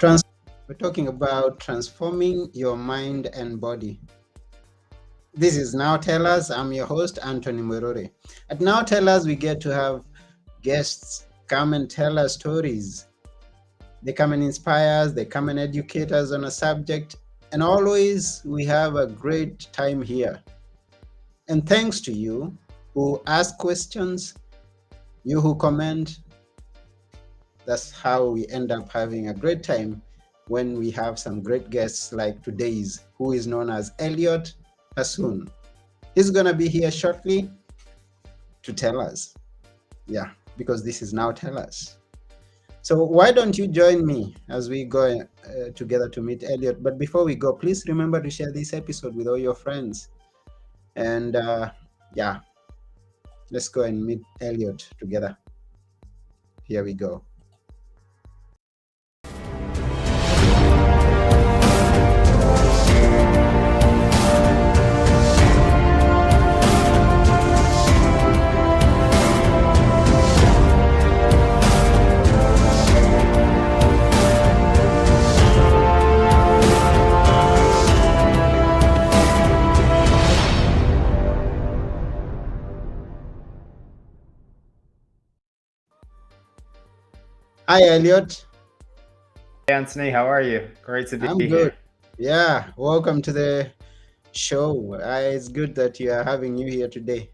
Trans- we're talking about transforming your mind and body. This is Now Tell Us. I'm your host, Anthony Murore. At Now Tell Us, we get to have guests come and tell us stories. They come and inspire us, they come and educate us on a subject, and always we have a great time here. And thanks to you who ask questions, you who comment, that's how we end up having a great time when we have some great guests like today's, who is known as Elliot Hasoon. He's going to be here shortly to tell us. Yeah, because this is Now Tell Us. So why don't you join me as we go together to meet Elliot? But before we go, please remember to share this episode with all your friends. And yeah, let's go and meet Elliot together. Here we go. Hi, Elliot. Hey Anthony, how are you? Great to I'm be good. here. Yeah, welcome to the show. It's good that you are having you here today.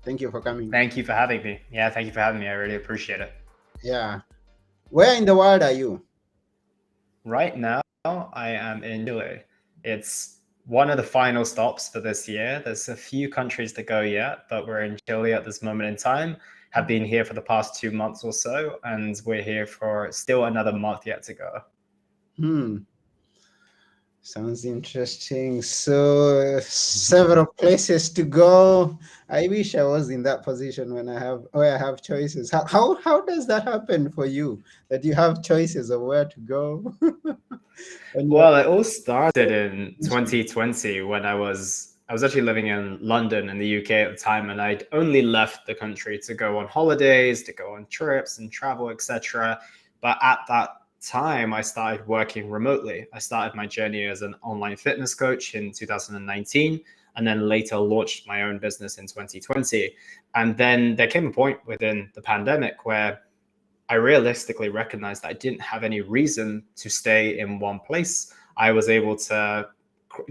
Thank you for coming. Thank you for having me. Yeah, thank you for having me. I really appreciate it. Yeah. Where in the world are you? Right now, I am in Chile. It's one of the final stops for this year. There's a few countries to go yet, but we're in Chile at this moment in time. Have been here for the past 2 months or so, and we're here for still another month yet to go. Hmm. Sounds interesting. So several places to go. I wish I was in that position when I have choices. How does that happen for you that you have choices of where to go? when you're Well, it all started in 2020 when I was actually living in London in the UK at the time, and I'd only left the country to go on holidays, to go on trips and travel, etc. But at that time, I started working remotely. I started my journey as an online fitness coach in 2019, and then later launched my own business in 2020. And then there came a point within the pandemic where I realistically recognized that I didn't have any reason to stay in one place. I was able to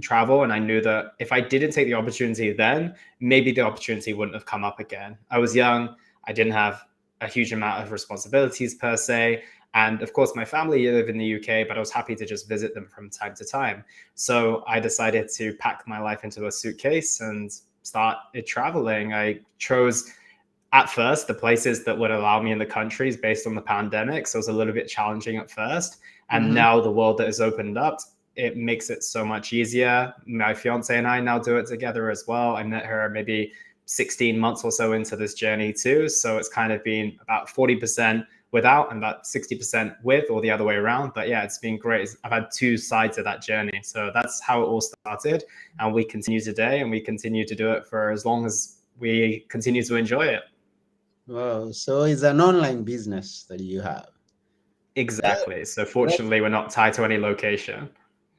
travel, and I knew that if I didn't take the opportunity then, maybe the opportunity wouldn't have come up again. I was young, I didn't have a huge amount of responsibilities per se. And of course, my family live in the UK, but I was happy to just visit them from time to time. So I decided to pack my life into a suitcase and start traveling. I chose at first the places that would allow me in the countries based on the pandemic. So it was a little bit challenging at first. And Mhm. now the world that has opened up, it makes it so much easier. My fiance and I now do it together as well. I met her maybe 16 months or so into this journey too. So it's kind of been about 40% without and about 60% with, or the other way around. But yeah, it's been great. I've had two sides of that journey. So that's how it all started. And we continue today, and we continue to do it for as long as we continue to enjoy it. Wow. So it's an online business that you have. That, Exactly. So that fortunately, we're not tied to any location.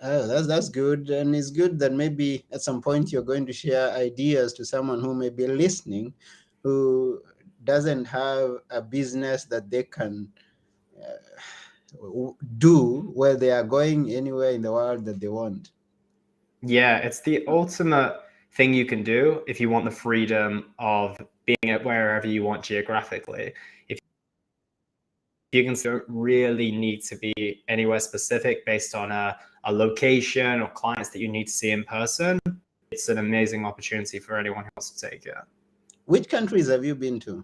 Oh, that's good, and it's good that maybe at some point you're going to share ideas to someone who may be listening, who doesn't have a business that they can do where they are going anywhere in the world that they want. Yeah, it's the ultimate thing you can do if you want the freedom of being at wherever you want geographically. If you can don't really need to be anywhere specific based on a location or clients that you need to see in person, it's an amazing opportunity for anyone who wants to take it. Which countries have you been to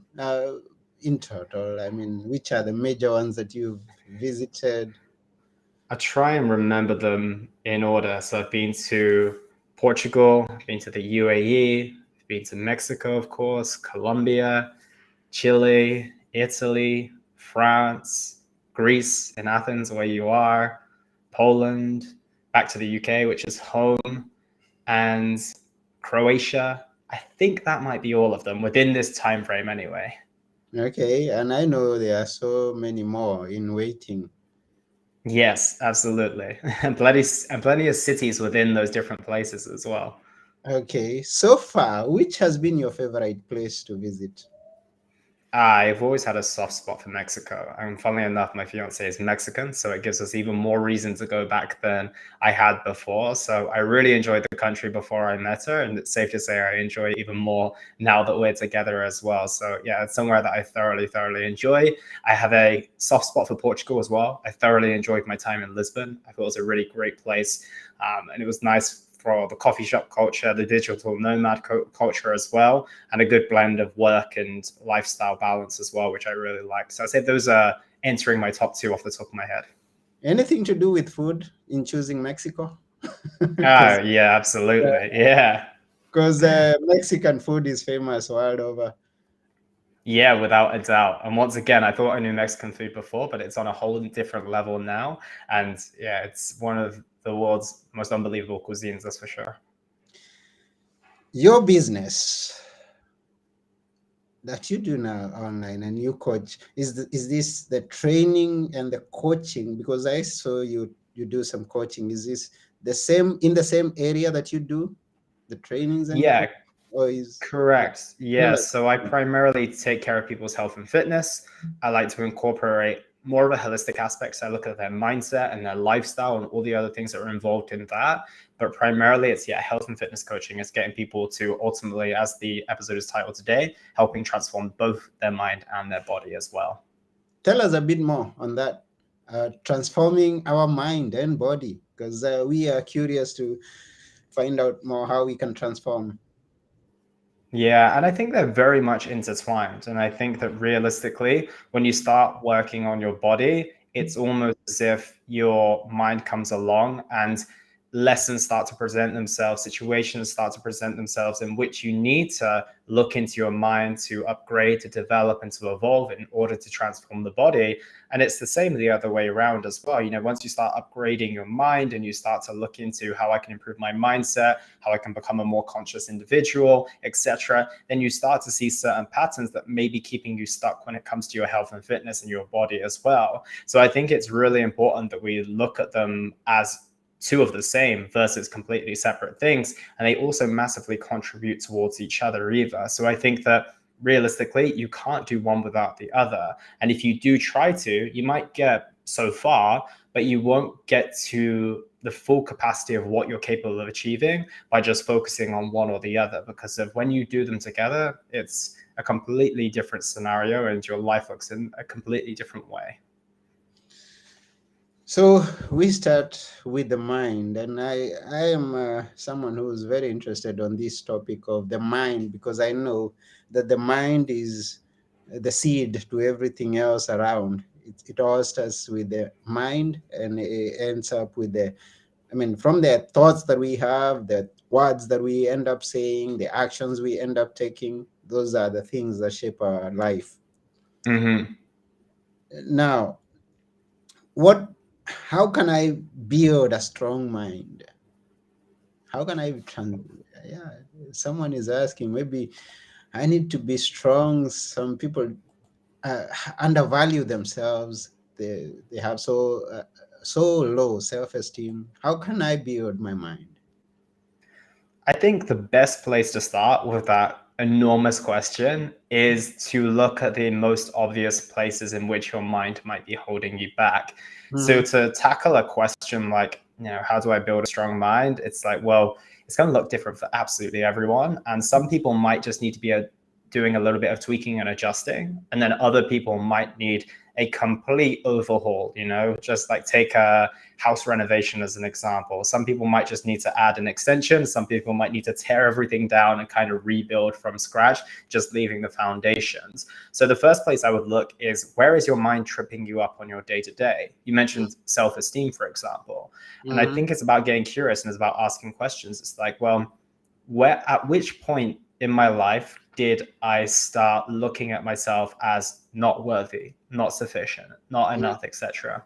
in total? I mean, which are the major ones that you've visited? I try and remember them in order. So I've been to Portugal, I've been to the UAE, I've been to Mexico, of course, Colombia, Chile, Italy, France, Greece in Athens, where you are, Poland, back to the UK, which is home, and Croatia. I think that might be all of them within this time frame anyway. Okay, and I know there are so many more in waiting. Yes, absolutely. And plenty of cities within those different places as well. Okay, so far, which has been your favorite place to visit? I've always had a soft spot for Mexico. And funnily enough, my fiance is Mexican, so it gives us even more reason to go back than I had before. So I really enjoyed the country before I met her, and it's safe to say I enjoy it even more now that we're together as well. So yeah, it's somewhere that I thoroughly, thoroughly enjoy. I have a soft spot for Portugal as well. I thoroughly enjoyed my time in Lisbon. I thought it was a really great place, and it was nice for the coffee shop culture, the digital nomad culture as well, and a good blend of work and lifestyle balance as well, which I really like. So I'd say those are entering my top two off the top of my head. Anything to do with food in choosing Mexico? Oh, Because yeah, absolutely. Yeah. Mexican food is famous world over. Yeah, without a doubt. And once again, I thought I knew Mexican food before, but it's on a whole different level now. And yeah, it's one of the world's most unbelievable cuisines, that's for sure. Your business that you do now online and you coach, is this the training and the coaching? Because I saw you do some coaching. Is this the same in the same area that you do the trainings and Yeah, or is correct. more Yes. like So I primarily take care of people's health and fitness. I like to incorporate more of a holistic aspect. So I look at their mindset and their lifestyle and all the other things that are involved in that. But primarily, it's health and fitness coaching. It's getting people to ultimately, as the episode is titled today, helping transform both their mind and their body as well. tell us a bit more on that, transforming our mind and body, because we are curious to find out more how we can transform. Yeah, and I think they're very much intertwined. And I think that realistically, when you start working on your body, it's almost as if your mind comes along and lessons start to present themselves, situations start to present themselves in which you need to look into your mind to upgrade, to develop, and to evolve in order to transform the body. And it's the same the other way around as well. Once you start upgrading your mind and you start to look into how I can improve my mindset, how I can become a more conscious individual, etc., then you start to see certain patterns that may be keeping you stuck when it comes to your health and fitness and your body as well. So I think it's really important that we look at them as two of the same versus completely separate things. And they also massively contribute towards each other either. So I think that realistically, you can't do one without the other. And if you do try to, you might get so far, but you won't get to the full capacity of what you're capable of achieving by just focusing on one or the other. Because of when you do them together, it's a completely different scenario and your life looks in a completely different way. So we start with the mind, and I am someone who is very interested on this topic of the mind, because I know that the mind is the seed to everything else around. It all starts with the mind, and it ends up with from the thoughts that we have, the words that we end up saying, the actions we end up taking. Those are the things that shape our life. Mm-hmm. Now, what? How can I build a strong mind? How can yeah, someone is asking, maybe I need to be strong. Some people uh, undervalue themselves. They have so low self-esteem. How can I build my mind? I think the best place to start with that enormous question is to look at the most obvious places in which your mind might be holding you back. So Hmm. to tackle a question like, how do I build a strong mind? It's like, well, it's going to look different for absolutely everyone. And some people might just need to be doing a little bit of tweaking and adjusting. And then other people might need a complete overhaul, just like take a house renovation as an example. Some people might just need to add an extension. Some people might need to tear everything down and kind of rebuild from scratch, just leaving the foundations. So the first place I would look is, where is your mind tripping you up on your day to day? You mentioned self-esteem, for example. And I Hmm. think it's about getting curious and it's about asking questions. It's like, well, at which point in my life did I start looking at myself as not worthy, not sufficient, not enough, etc.?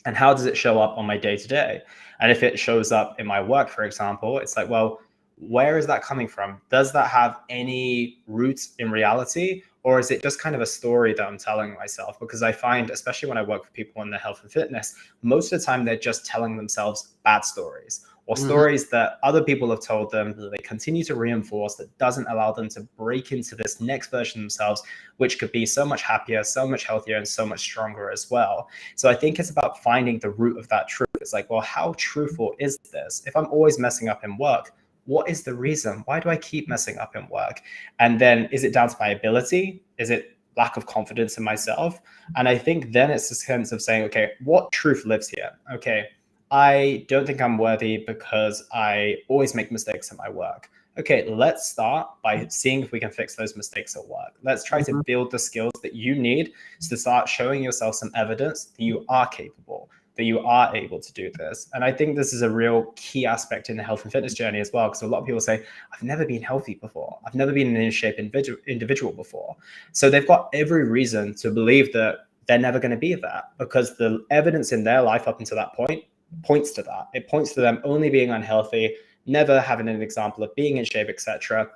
And how does it show up on my day to day? And if it shows up in my work, for example, it's like, well, where is that coming from? Does that have any roots in reality? Or is it just kind of a story that I'm telling myself? Because I find, especially when I work with people in their health and fitness, most of the time they're just telling themselves bad stories or Mm-hmm. stories that other people have told them that they continue to reinforce, that doesn't allow them to break into this next version of themselves, which could be so much happier, so much healthier, and so much stronger as well. So I think it's about finding the root of that truth. It's like, well, how truthful is this? If I'm always messing up in work, what is the reason? Why do I keep messing up in work? And then is it down to my ability? Is it lack of confidence in myself? And I think then it's a sense of saying, okay, what truth lives here? Okay, I don't think I'm worthy because I always make mistakes at my work. Okay, let's start by seeing if we can fix those mistakes at work. Let's try to Mm-hmm. build the skills that you need to start showing yourself some evidence that you are capable, that you are able to do this. And I think this is a real key aspect in the health and fitness journey as well, because a lot of people say, I've never been healthy before. I've never been an in shape individual before. So they've got every reason to believe that they're never going to be that, because the evidence in their life up until that point points to that. It points to them only being unhealthy, never having an example of being in shape, etc.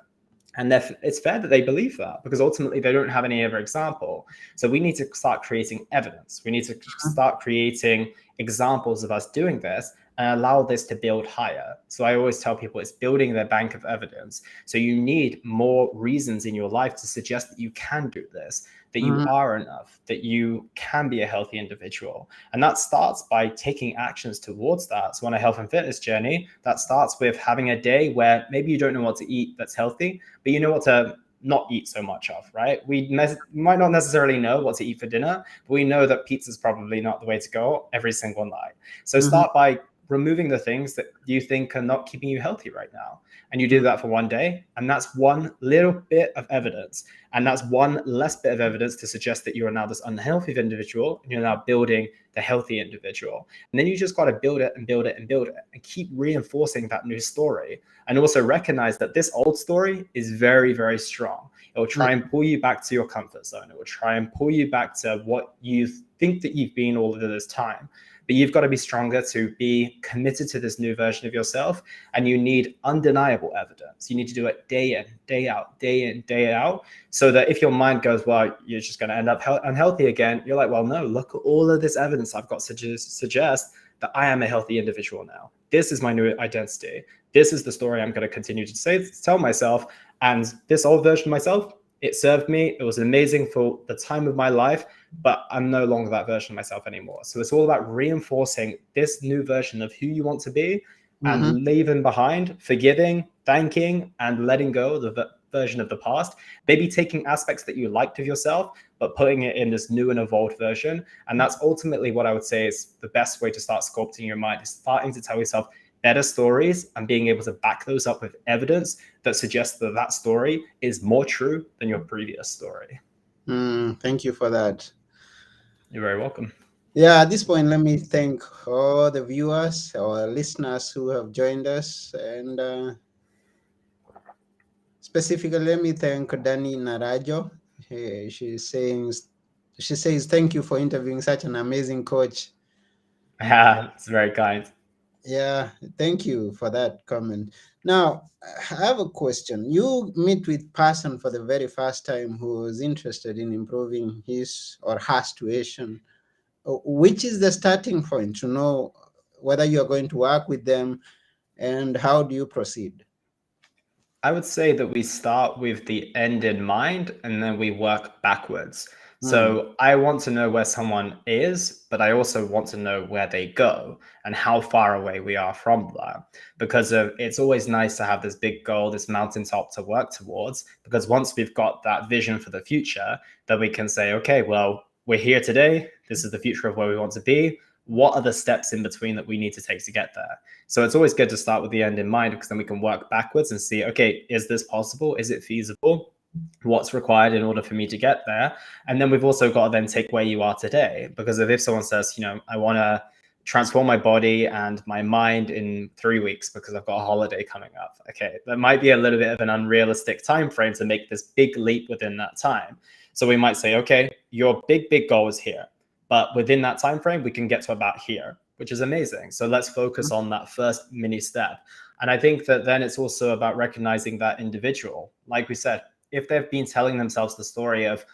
And it's fair that they believe that, because ultimately they don't have any other example. So we need to start creating evidence. We need to start creating examples of us doing this and allow this to build higher. So I always tell people it's building their bank of evidence. So you need more reasons in your life to suggest that you can do this, that you Mm-hmm. are enough, that you can be a healthy individual. And that starts by taking actions towards that. So on a health and fitness journey, that starts with having a day where maybe you don't know what to eat that's healthy, but you know what to not eat so much of, right? We might not necessarily know what to eat for dinner, but we know that pizza is probably not the way to go every single night. So Mm-hmm. start by removing the things that you think are not keeping you healthy right now. And you do that for one day, and that's one little bit of evidence. And that's one less bit of evidence to suggest that you are now this unhealthy individual and you're now building the healthy individual. And then you just got to build it and build it and build it and keep reinforcing that new story. And also recognize that this old story is very, very strong. It will try and pull you back to your comfort zone. It will try and pull you back to what you think that you've been all of this time. But you've got to be stronger to be committed to this new version of yourself. And you need undeniable evidence. You need to do it day in, day out, day in, day out, so that if your mind goes, well, you're just going to end up unhealthy again, you're like, well, no, look at all of this evidence I've got to suggest that I am a healthy individual now. This is my new identity. This is the story I'm going to continue to tell myself. And this old version of myself, it served me. It was amazing for the time of my life, but I'm no longer that version of myself anymore. So it's all about reinforcing this new version of who you want to be Mm-hmm. and leaving behind, forgiving, thanking, and letting go of the version of the past. Maybe taking aspects that you liked of yourself, but putting it in this new and evolved version. And that's ultimately what I would say is the best way to start sculpting your mind, is starting to tell yourself better stories and being able to back those up with evidence that suggests that that story is more true than your previous story. Thank you for that. You're very welcome. Yeah, at this point, let me thank all the viewers or listeners who have joined us. And specifically, let me thank Dani Narajo. She says, thank you for interviewing such an amazing coach. Yeah, it's very kind. Yeah, thank you for that comment. Now, I have a question. You meet with person for the very first time who is interested in improving his or her situation. Which is the starting point to know whether you are going to work with them, and how do you proceed? I would say that we start with the end in mind and then we work backwards. Hmm. So I want to know where someone is, but I also want to know where they go and how far away we are from that. Because it's always nice to have this big goal, this mountaintop to work towards. Because once we've got that vision for the future, then we can say, okay, well, we're here today. This is the future of where we want to be. What are the steps in between that we need to take to get there? So it's always good to start with the end in mind, because then we can work backwards and see, okay, is this possible? Is it feasible? What's required in order for me to get there? And then we've also got to then take where you are today, because if someone says, I want to transform my body and my mind in 3 weeks because I've got a holiday coming up. Okay, that might be a little bit of an unrealistic time frame to make this big leap within that time. So we might say, okay, your big goal is here, but within that time frame, we can get to about here, which is amazing. So let's focus on that first mini step. And I think that then it's also about recognizing that individual. Like we said, if they've been telling themselves the story of,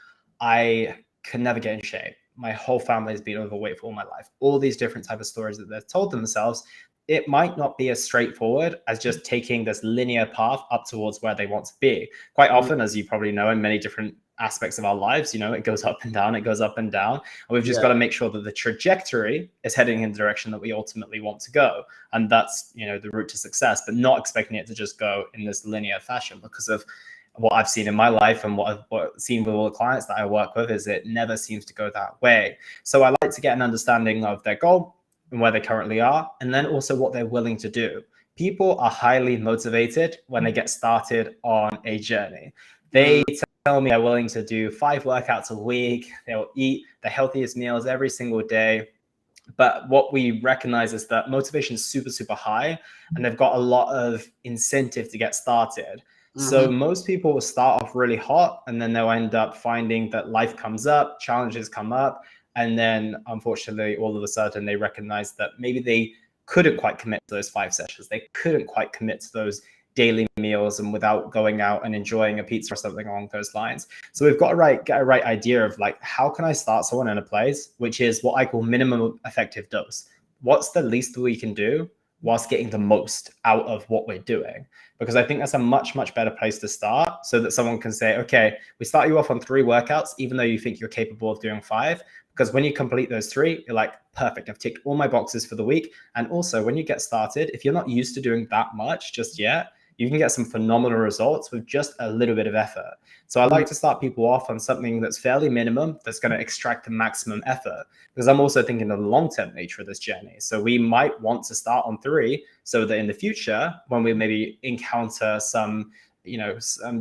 I can never get in shape, my whole family has been overweight for all my life, all these different type of stories that they've told themselves, it might not be as straightforward as just taking this linear path up towards where they want to be. Quite often, as you probably know, in many different aspects of our lives, it goes up and down, it goes up and down. And we've just got to make sure that the trajectory is heading in the direction that we ultimately want to go. And that's, the route to success, but not expecting it to just go in this linear fashion, because of what I've seen in my life and what I've seen with all the clients that I work with is it never seems to go that way. So I like to get an understanding of their goal and where they currently are, and then also what they're willing to do. People are highly motivated when they get started on a journey. They tell me they're willing to do 5 workouts a week. They'll eat the healthiest meals every single day. But what we recognize is that motivation is super, super high, and they've got a lot of incentive to get started. So most people will start off really hot, and then they'll end up finding that life comes up, challenges come up, and then unfortunately, all of a sudden, they recognize that maybe they couldn't quite commit to those 5 sessions. They couldn't quite commit to those daily meals and without going out and enjoying a pizza or something along those lines. So we've got to get a right idea of like, how can I start someone in a place, which is what I call minimum effective dose. What's the least we can do whilst getting the most out of what we're doing? Because I think that's a much, much better place to start, so that someone can say, okay, we start you off on 3 workouts, even though you think you're capable of doing 5. Because when you complete those 3, you're like, perfect, I've ticked all my boxes for the week. And also when you get started, if you're not used to doing that much just yet, you can get some phenomenal results with just a little bit of effort. So I like to start people off on something that's fairly minimum, that's going to extract the maximum effort, because I'm also thinking of the long-term nature of this journey. So we might want to start on 3 so that in the future, when we maybe encounter some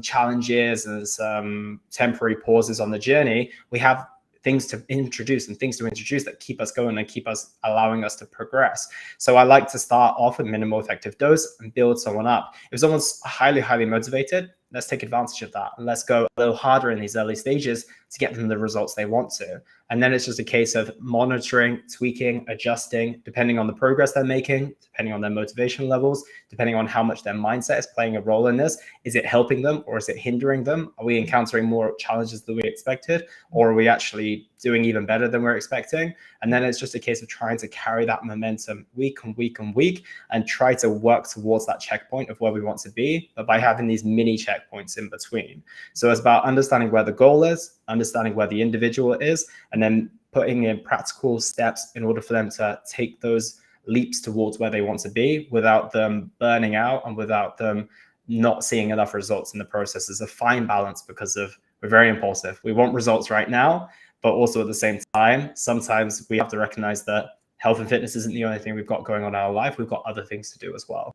challenges and some temporary pauses on the journey, we have things to introduce that keep us going and keep us allowing us to progress. So I like to start off with minimal effective dose and build someone up. If someone's highly, highly motivated, let's take advantage of that. And let's go a little harder in these early stages to get them the results they want to. And then it's just a case of monitoring, tweaking, adjusting, depending on the progress they're making, depending on their motivation levels, depending on how much their mindset is playing a role in this. Is it helping them or is it hindering them? Are we encountering more challenges than we expected? Or are we actually doing even better than we're expecting? And then it's just a case of trying to carry that momentum week and week and week and try to work towards that checkpoint of where we want to be, but by having these mini checkpoints in between. So it's about understanding where the goal is, understanding where the individual is, and then putting in practical steps in order for them to take those leaps towards where they want to be without them burning out and without them not seeing enough results in the process. Is a fine balance, because we're very impulsive. We want results right now, but also at the same time, sometimes we have to recognize that health and fitness isn't the only thing we've got going on in our life. We've got other things to do as well.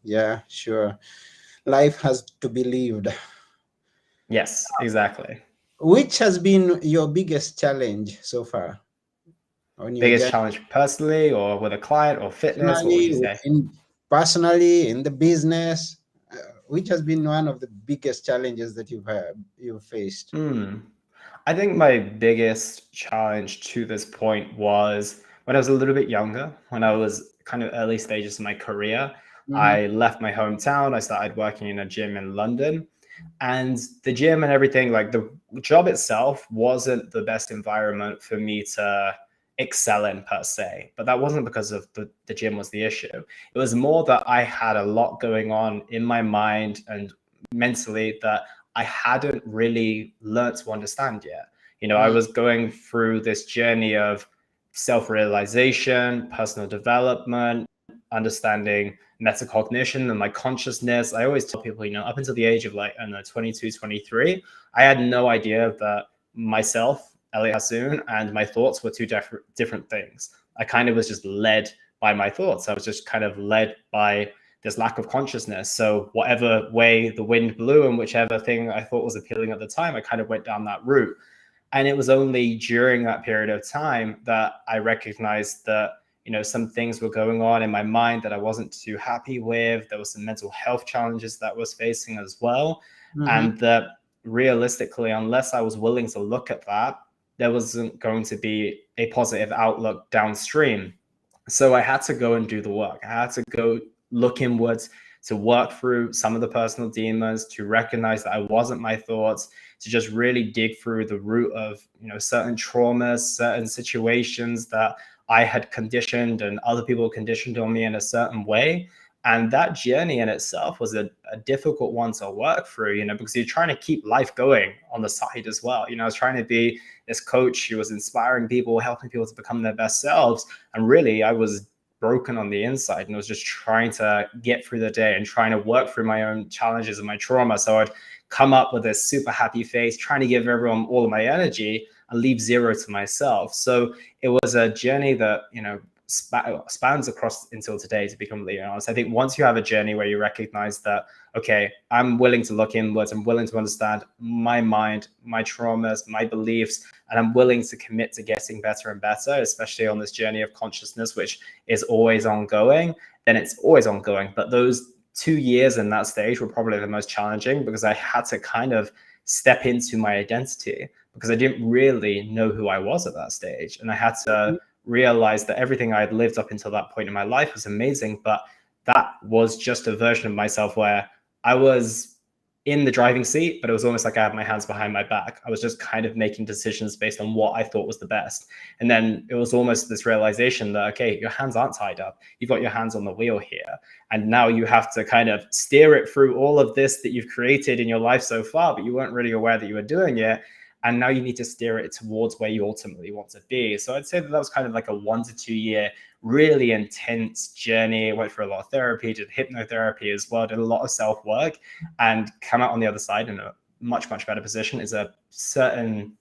Yeah, sure. Life has to be lived. Yes, exactly. Which has been your biggest challenge so far? Biggest challenge personally, or with a client, or fitness? What would you say? Personally, in the business, which has been one of the biggest challenges that you've faced? I think my biggest challenge to this point was when I was a little bit younger, when I was kind of early stages of my career. I left my hometown. I started working in a gym in London, and the gym and everything, like the job itself, wasn't the best environment for me to excel in per se. But that wasn't because of the gym was the issue. It was more that I had a lot going on in my mind and mentally that I hadn't really learned to understand yet. I was going through this journey of self-realization, personal development, understanding metacognition and my consciousness. I always tell people, up until the age of 22, 23, I had no idea that myself, Elliot Hasoon, and my thoughts were 2 different things. I kind of was just led by my thoughts. I was just kind of led by this lack of consciousness. So whatever way the wind blew and whichever thing I thought was appealing at the time, I kind of went down that route. And it was only during that period of time that I recognized that, some things were going on in my mind that I wasn't too happy with. There was some mental health challenges that I was facing as well. And that realistically, unless I was willing to look at that, there wasn't going to be a positive outlook downstream. So I had to go and do the work. I had to go look inwards, to work through some of the personal demons, to recognize that I wasn't my thoughts, to just really dig through the root of, certain traumas, certain situations that I had conditioned and other people conditioned on me in a certain way. And that journey in itself was a difficult one to work through, because you're trying to keep life going on the side as well. I was trying to be this coach who was inspiring people, helping people to become their best selves. And really, I was broken on the inside, and I was just trying to get through the day and trying to work through my own challenges and my trauma. So I'd come up with a super happy face, trying to give everyone all of my energy and leave zero to myself. So it was a journey that, spans across until today, to be completely honest. I think once you have a journey where you recognize that, okay, I'm willing to look inwards, I'm willing to understand my mind, my traumas, my beliefs, and I'm willing to commit to getting better and better, especially on this journey of consciousness, which is always ongoing, then it's always ongoing. But those 2 years in that stage were probably the most challenging, because I had to kind of step into my identity, because I didn't really know who I was at that stage. And I had to realize that everything I had lived up until that point in my life was amazing, but that was just a version of myself where I was in the driving seat, but it was almost like I had my hands behind my back. I was just kind of making decisions based on what I thought was the best. And then it was almost this realization that, okay, your hands aren't tied up. You've got your hands on the wheel here. And now you have to kind of steer it through all of this that you've created in your life so far, but you weren't really aware that you were doing it. And now you need to steer it towards where you ultimately want to be. So I'd say that was kind of like a 1 to 2 year, really intense journey. I went through a lot of therapy, did hypnotherapy as well, did a lot of self-work, and come out on the other side in a much, much better position. Is a certain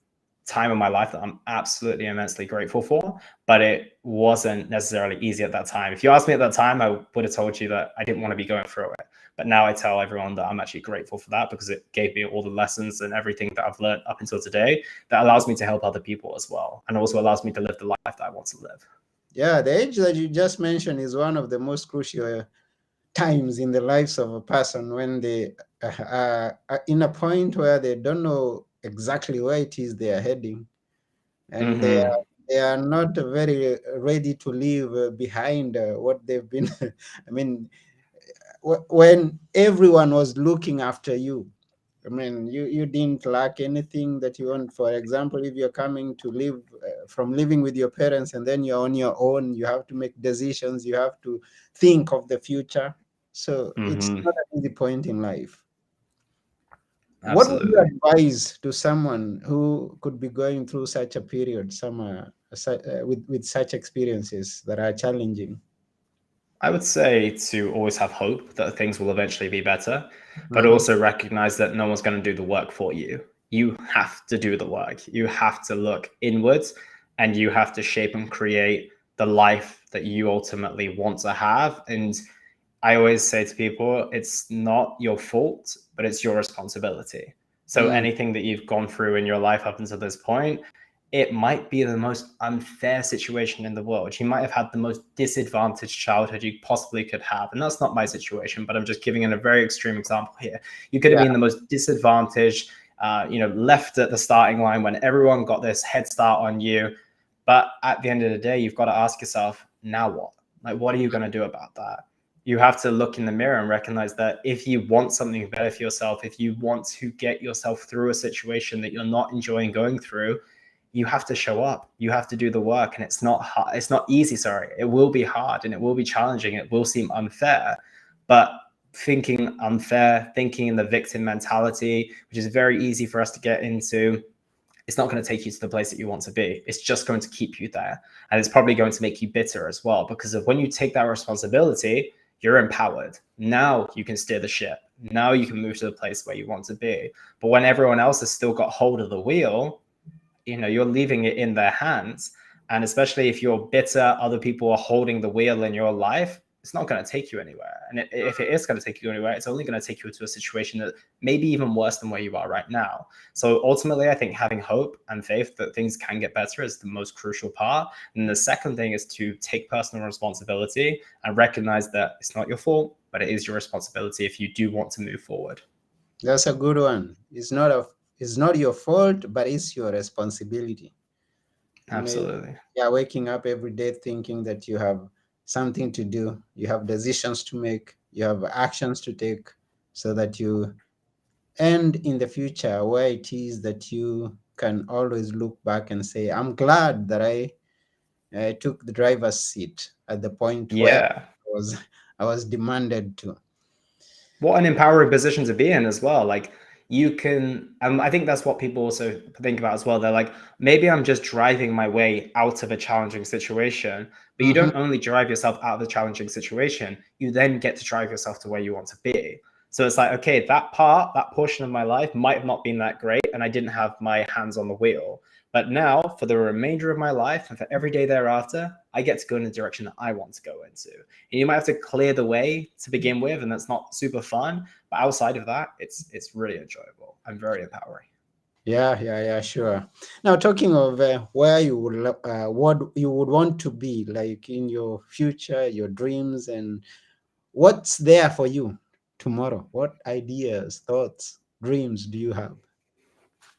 time in my life that I'm absolutely immensely grateful for, but it wasn't necessarily easy at that time. If you asked me at that time, I would have told you that I didn't want to be going through it. But now I tell everyone that I'm actually grateful for that, because it gave me all the lessons and everything that I've learned up until today that allows me to help other people as well, and also allows me to live the life that I want to live. Yeah, the age that you just mentioned is one of the most crucial times in the lives of a person, when they are in a point where they don't know exactly where it is they are heading, and they are not very ready to leave behind what they've been. I mean, when everyone was looking after you, I mean, you didn't lack anything that you want. For example, if you're coming to live from living with your parents, and then you're on your own, you have to make decisions, you have to think of the future. So it's not an easy point in life. What would you Absolutely. advise to someone who could be going through such a period, with such experiences that are challenging? I would say to always have hope that things will eventually be better, but Mhm. also recognize that no one's going to do the work for you. You have to do the work. You have to look inwards, and you have to shape and create the life that you ultimately want to have. And I always say to people, it's not your fault, but it's your responsibility. So Mm. anything that you've gone through in your life up until this point, it might be the most unfair situation in the world. You might have had the most disadvantaged childhood you possibly could have. And that's not my situation, but I'm just giving in a very extreme example here. You could have Yeah. been the most disadvantaged, left at the starting line when everyone got this head start on you. But at the end of the day, you've got to ask yourself, now what? Like, what are you going to do about that? You have to look in the mirror and recognize that if you want something better for yourself, if you want to get yourself through a situation that you're not enjoying going through, you have to show up. You have to do the work, and it's not hard. It's not easy. Sorry, it will be hard and it will be challenging. It will seem unfair, but thinking unfair, thinking in the victim mentality, which is very easy for us to get into, it's not going to take you to the place that you want to be. It's just going to keep you there. And it's probably going to make you bitter as well, because of when you take that responsibility, you're empowered. Now you can steer the ship. Now you can move to the place where you want to be. But when everyone else has still got hold of the wheel, you're leaving it in their hands. And especially if you're bitter, other people are holding the wheel in your life, it's not going to take you anywhere. And if it is going to take you anywhere, it's only going to take you to a situation that may be even worse than where you are right now. So ultimately, I think having hope and faith that things can get better is the most crucial part. And the second thing is to take personal responsibility and recognize that it's not your fault, but it is your responsibility if you do want to move forward. That's a good one. It's not your fault, but it's your responsibility. You know, Absolutely. yeah, waking up every day thinking that you have something to do, you have decisions to make. you have actions to take so that you end in the future where it is that you can always look back and say, I'm glad that I took the driver's seat at the point where Yeah. was I was demanded to. What an empowering position to be in as well. Like you can, I think that's what people also think about as well. They're like, maybe I'm just driving my way out of a challenging situation, but you Mhm. don't only drive yourself out of the challenging situation, you then get to drive yourself to where you want to be. So it's like, okay, that portion of my life might have not been that great, and I didn't have my hands on the wheel. But now, for the remainder of my life and for every day thereafter, I get to go in the direction that I want to go into. And you might have to clear the way to begin with, and that's not super fun. But outside of that, it's really enjoyable and very empowering. Yeah, sure. Now, talking of where you would, what you would want to be, like in your future, your dreams, and what's there for you tomorrow? What ideas, thoughts, dreams do you have?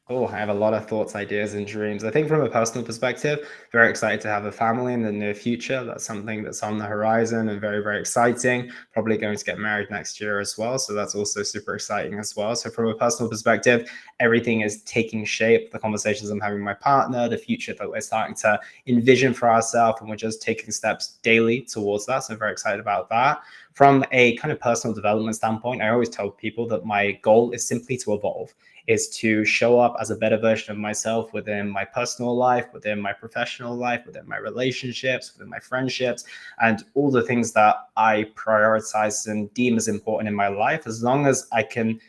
Oh, I have a lot of thoughts, ideas, and dreams. I think from a personal perspective, very excited to have a family in the near future. That's something that's on the horizon and very, very exciting. Probably going to get married next year as well. So that's also super exciting as well. So from a personal perspective, everything is taking shape. The conversations I'm having with my partner, the future that we're starting to envision for ourselves, and we're just taking steps daily towards that. So I'm very excited about that. From a kind of personal development standpoint, I always tell people that my goal is simply to evolve, is to show up as a better version of myself within my personal life, within my professional life, within my relationships, within my friendships, and all the things that I prioritize and deem as important in my life. As long as I can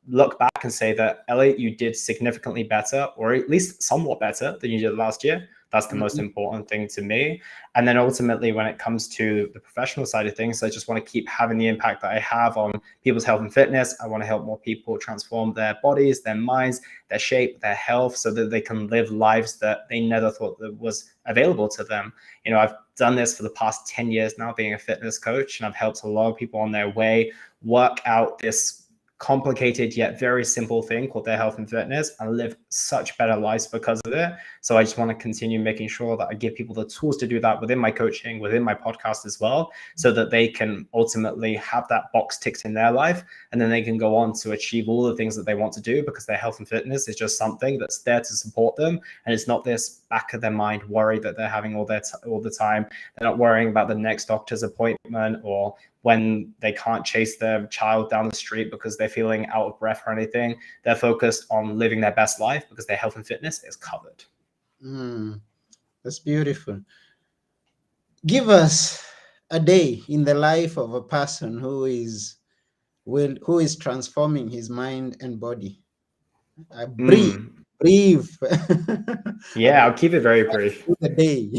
look back and say that, Elliot, you did significantly better, or at least somewhat better than you did last year. That's the most Mhm. important thing to me. And then ultimately, when it comes to the professional side of things, I just want to keep having the impact that I have on people's health and fitness. I want to help more people transform their bodies, their minds, their shape, their health, so that they can live lives that they never thought that was available to them. You know, I've done this for the past 10 years now, being a fitness coach, and I've helped a lot of people on their way work out this complicated yet very simple thing called their health and fitness and live such better lives because of it. So I just want to continue making sure that I give people the tools to do that within my coaching, within my podcast as well, so that they can ultimately have that box ticked in their life, and then they can go on to achieve all the things that they want to do, because their health and fitness is just something that's there to support them, and it's not this back of their mind worry that they're having all the time. They're not worrying about the next doctor's appointment, or when they can't chase their child down the street because they're feeling out of breath or anything. They're focused on living their best life because their health and fitness is covered. Mm, that's beautiful. Give us a day in the life of a person who is transforming his mind and body. Brief, Mm. brief Yeah, about I'll keep it very brief. the day.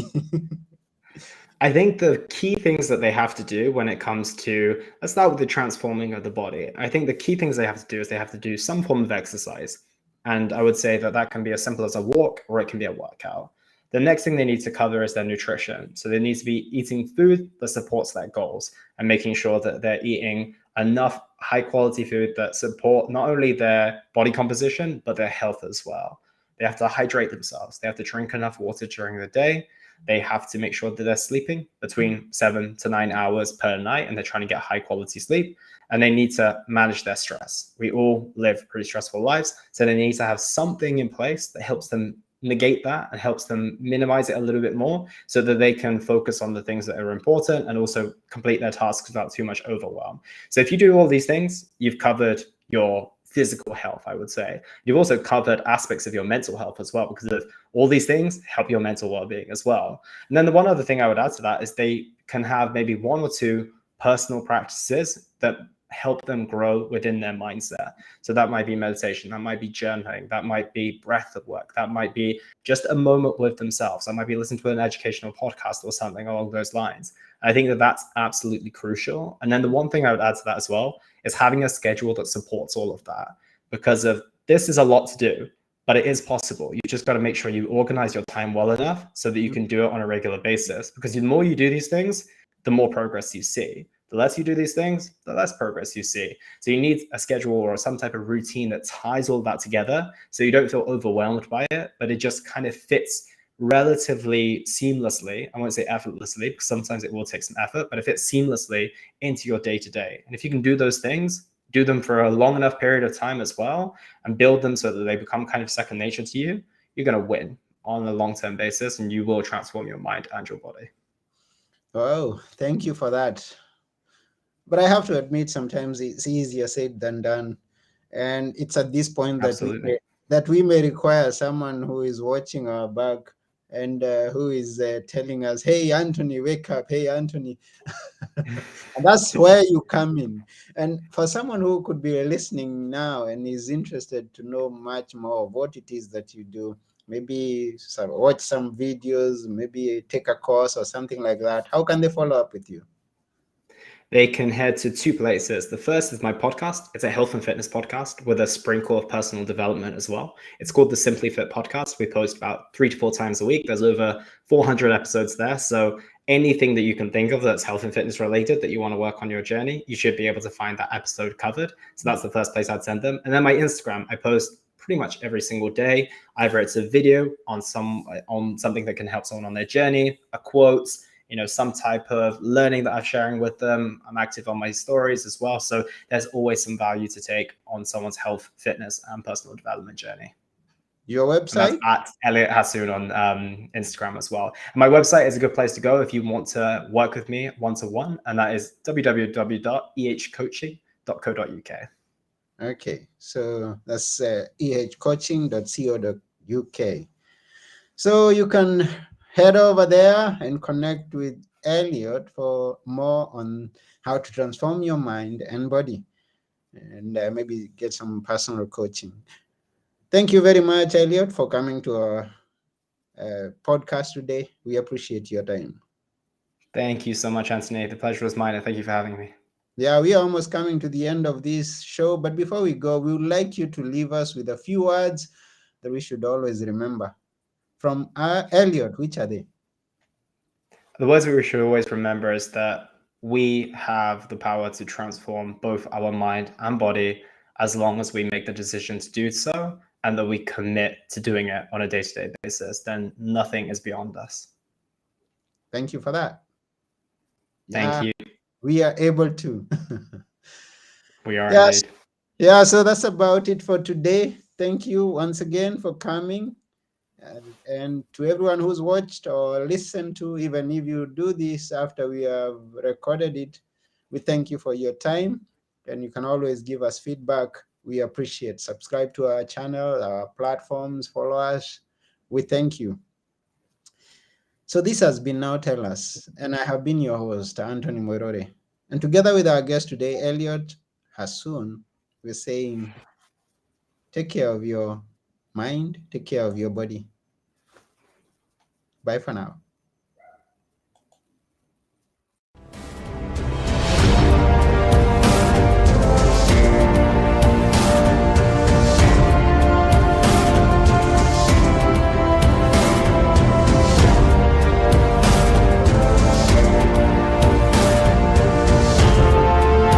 I think the key things that they have to do when it comes to, let's start with the transforming of the body. I think the key things they have to do is they have to do some form of exercise. And I would say that that can be as simple as a walk, or it can be a workout. The next thing they need to cover is their nutrition. So they need to be eating food that supports their goals, and making sure that they're eating enough high quality food that support not only their body composition, but their health as well. They have to hydrate themselves. They have to drink enough water during the day. They have to make sure that they're sleeping between 7 to 9 hours per night, and they're trying to get high quality sleep. And they need to manage their stress. We all live pretty stressful lives, so they need to have something in place that helps them negate that and helps them minimize it a little bit more, so that they can focus on the things that are important and also complete their tasks without too much overwhelm. So if you do all these things, you've covered your physical health, I would say. You've also covered aspects of your mental health as well, because of all these things help your mental well-being as well. And then the one other thing I would add to that is they can have maybe one or two personal practices that help them grow within their mindset. So that might be meditation, that might be journaling, that might be breath work, that might be just a moment with themselves, that might be listening to an educational podcast or something along those lines. I think that that's absolutely crucial. And then the one thing I would add to that as well is having a schedule that supports all of that, because of this is a lot to do, but it is possible. You just got to make sure you organize your time well enough so that you can do it on a regular basis, because the more you do these things, the more progress you see. The less you do these things, the less progress you see. So you need a schedule or some type of routine that ties all that together, so you don't feel overwhelmed by it, but it just kind of fits relatively seamlessly, I won't say effortlessly, because sometimes it will take some effort, but if it's seamlessly into your day to day. And if you can do those things, do them for a long enough period of time as well, and build them so that they become kind of second nature to you, you're going to win on a long-term basis, and you will transform your mind and your body. Oh, thank you for that. But I have to admit, sometimes it's easier said than done, and it's at this point that Absolutely. we may require someone who is watching our back and who is telling us, "Hey, Anthony, wake up! Hey, Anthony." And that's where you come in. And for someone who could be listening now and is interested to know much more of what it is that you do, maybe watch some videos, maybe take a course or something like that, how can they follow up with you? They can head to two places. The first is my podcast. It's a health and fitness podcast with a sprinkle of personal development as well. It's called the Simply Fit Podcast. We post about 3 to 4 times a week. There's over 400 episodes there. So anything that you can think of that's health and fitness related that you want to work on your journey, you should be able to find that episode covered. So that's the first place I'd send them. And then my Instagram, I post pretty much every single day. Either it's a video on something that can help someone on their journey, a quote, some type of learning that I'm sharing with them. I'm active on my stories as well. So there's always some value to take on someone's health, fitness, and personal development journey. Your And that's website? at Elliot Hasoon on Instagram as well. And my website is a good place to go if you want to work with me one-to-one. And that is www.ehcoaching.co.uk. Okay, so that's ehcoaching.co.uk. So you can head over there and connect with Elliot for more on how to transform your mind and body, and maybe get some personal coaching. Thank you very much, Elliot, for coming to our podcast today. We appreciate your time. Thank you so much, Anthony. The pleasure was mine, and thank you for having me. Yeah, we are almost coming to the end of this show, but before we go, we would like you to leave us with a few words that we should always remember. From Elliot, which are they? The words that we should always remember is that we have the power to transform both our mind and body as long as we make the decision to do so and that we commit to doing it on a day-to-day basis. Then nothing is beyond us. Thank you for that. Thank Yeah, you. we are able to. We are Yes. indeed. Yeah, so that's about it for today. Thank you once again for coming. And to everyone who's watched or listened to, even if you do this after we have recorded it, we thank you for your time. And you can always give us feedback. We appreciate. Subscribe to our channel, our platforms, follow us. We thank you. So this has been Now Tell Us, and I have been your host, Anthony Moirore. And together with our guest today, Elliot Hasoon, we're saying, take care of your mind, take care of your body. Bye for now.